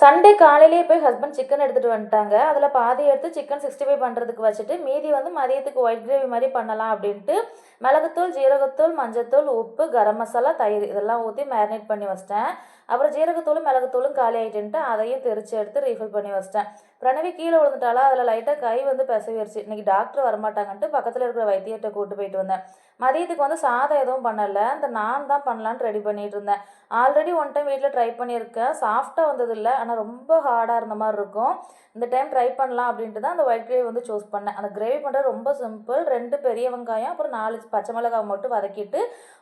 Sunday காலையிலேயே போய் husband chicken எடுத்துகிட்டு வந்துட்டாங்க. அதில் பாதி எடுத்து சிக்கன் 65 பண்ணுறதுக்கு வச்சுட்டு, மீதி வந்து மதியத்துக்கு ஒயிட் கிரேவி மாதிரி பண்ணலாம் அப்படின்ட்டு, மிளகுத்தூள், ஜீரகத்தூள், மஞ்சத்தூள், உப்பு, கரம் மசாலா, தயிர் இதெல்லாம் ஊற்றி மேரினேட் பண்ணி வச்சிட்டேன். அப்புறம் ஜீரகத்தூளும் மிளகுத்தூளும் காலி ஆகிட்டுன்ட்டு அதையும் தெரிச்சு எடுத்து ரீஃபில் பண்ணி வச்சிட்டேன். பிரணவி கீழே விழுந்துட்டாலா, அதில் லைட்டாக கை வந்து பிசவிருச்சு. இன்றைக்கி டாக்டர் வரமாட்டாங்கன்ட்டு பக்கத்தில் இருக்கிற வைத்தியர்கிட்ட கூட்டு போயிட்டு வந்தேன். மதியத்துக்கு வந்து சாதம் எதுவும் பண்ணலை, இந்த நான் தான் பண்ணலான்னு ரெடி பண்ணிட்டு இருந்தேன். ஆல்ரெடி ஒன் டைம் வீட்டில் ட்ரை பண்ணியிருக்கேன். சாஃப்டாக வந்ததில்லை, ஆனால் ரொம்ப ஹார்டாக இருந்த மாதிரி இருக்கும். இந்த டைம் ட்ரை பண்ணலாம் அப்படின்ட்டு தான் அந்த ஒயிட் கிரேவி வந்து சூஸ் பண்ணேன். அந்த கிரேவி பண்ணுறது ரொம்ப சிம்பிள். 2 பெரிய வெங்காயம், அப்புறம் 4 பச்சை மிளகாய் மட்டும் வதக்கிட்டு,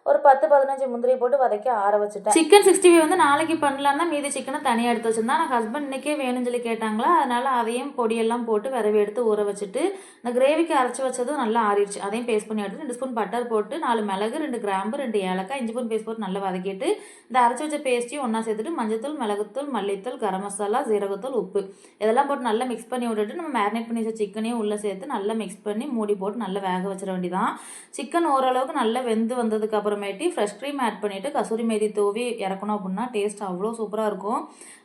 ஒரு 10-15 முந்திரி போட்டு வதக்கி ஆற வச்சுட்டேன். சிக்கன் 65 வந்து நாளைக்கு பண்ணலான்னா மீதி சிக்கனை தனியாக எடுத்து வச்சுருந்தேன். ஆனால் ஹஸ்பண்ட் இன்றைக்கே வேணும்னு சொல்லி கேட்டாங்களா, அதனால் அதையும் பொடியெல்லாம் போட்டு விரவி எடுத்து ஊற வச்சுட்டு, இந்த கிரேவிக்கு அரைச்சி வச்சதும் நல்லா ஆறிடுச்சு. அதையும் பேஸ்ட் பண்ணி எடுத்து 2 ஸ்பூன் பட்டர் போட்டு 4 மிளகு, 2 கிராம்பு, 2 ஏலக்காய், இஞ்சி பூண்டு பேஸ்ட் போட்டு நல்லா வதக்கிட்டு, இந்த அரைச்சி வச்ச பேஸ்ட்டையும் ஒன்றா சேர்த்துட்டு மஞ்சத்தூள், மிளகுத்தூள், மல்லித்தூள், கரம் மசாலா, ஜீரகத்தூள், உப்பு இதெல்லாம் போட்டு நல்லா மிக்ஸ் பண்ணி விட்டுட்டு, நம்ம மேரினேட் பண்ணி வச்ச சிக்கனையும் உள்ளே சேர்த்து நல்லா மிக்ஸ் பண்ணி மூடி போட்டு நல்லா வேக வச்சிட வேண்டியதான். சிக்கன் ஓரளவுக்கு நல்லா வெந்து வந்ததுக்கு அப்புறமேட்டி ஃப்ரெஷ் க்ரீம் ஆட் பண்ணிவிட்டு கசூரி மேதி தூவி இறக்கணும் அப்படின்னா டேஸ்ட் அவ்வளோ சூப்பராக இருக்கும்.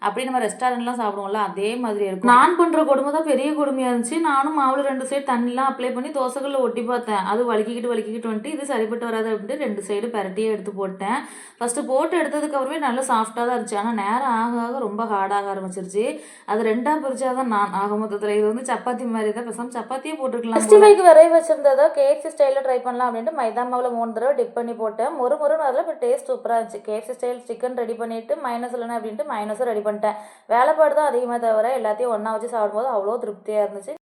அப்படி நம்ம ரெஸ்டாரண்ட்லாம் சாப்பிடுவோம்ல அதே மாதிரி இருக்கும். நான் பண்ணுற கொடுமை தான் பெரிய கொடுமையாக இருந்துச்சு. நானும் மாவில் 2 சைடு தண்ணிலாம் அப்ளை பண்ணி தோசைகளில் ஒட்டி பார்த்தேன். அது வலிக்கிட்டு வந்துட்டு இது சரிப்பட்டு வராது அப்படின்ட்டு 2 சைடு பரட்டியே எடுத்து போட்டேன். ஃபஸ்ட்டு போட்டு எடுத்ததுக்கு அப்புறமே நல்லா சாஃப்டாக தான் இருந்துச்சு. ஆனால் நேரம் ஆக ஆக ரொம்ப ஹார்டாக ஆரம்பிச்சிருச்சு. அது 2ஆக பிரிச்சா தான் நான் ஆக மொத்தத்தில் இது வந்து சப்பாத்தி மாதிரி தான், பேசாமல் சப்பாத்தியே போட்டுருக்கலாம். 65க்கு விரைவு வச்சிருந்ததோ கேஎஃப்சி ஸ்டைலில் ட்ரை பண்ணலாம் அப்படின்ட்டு மைதா மாவில் 3 தடவை டிப் பண்ணி போட்டேன். மொறுன்னு அதில் இப்போ டேஸ்ட் சூப்பராக இருந்துச்சு. கேஎஃப்சி ஸ்டைல் சிக்கன் ரெடி பண்ணிவிட்டு மைனஸ் இல்லைனா அப்படின்ட்டு மைனஸும் ரெடி பண்ணிட்டேன். வேலைப்பாடு தான் அதிகமாக தவிர எல்லாத்தையும் ஒன்றா வச்சு சாப்பிடும்போது அவ்வளோ திருப்தியாக இருந்துச்சு.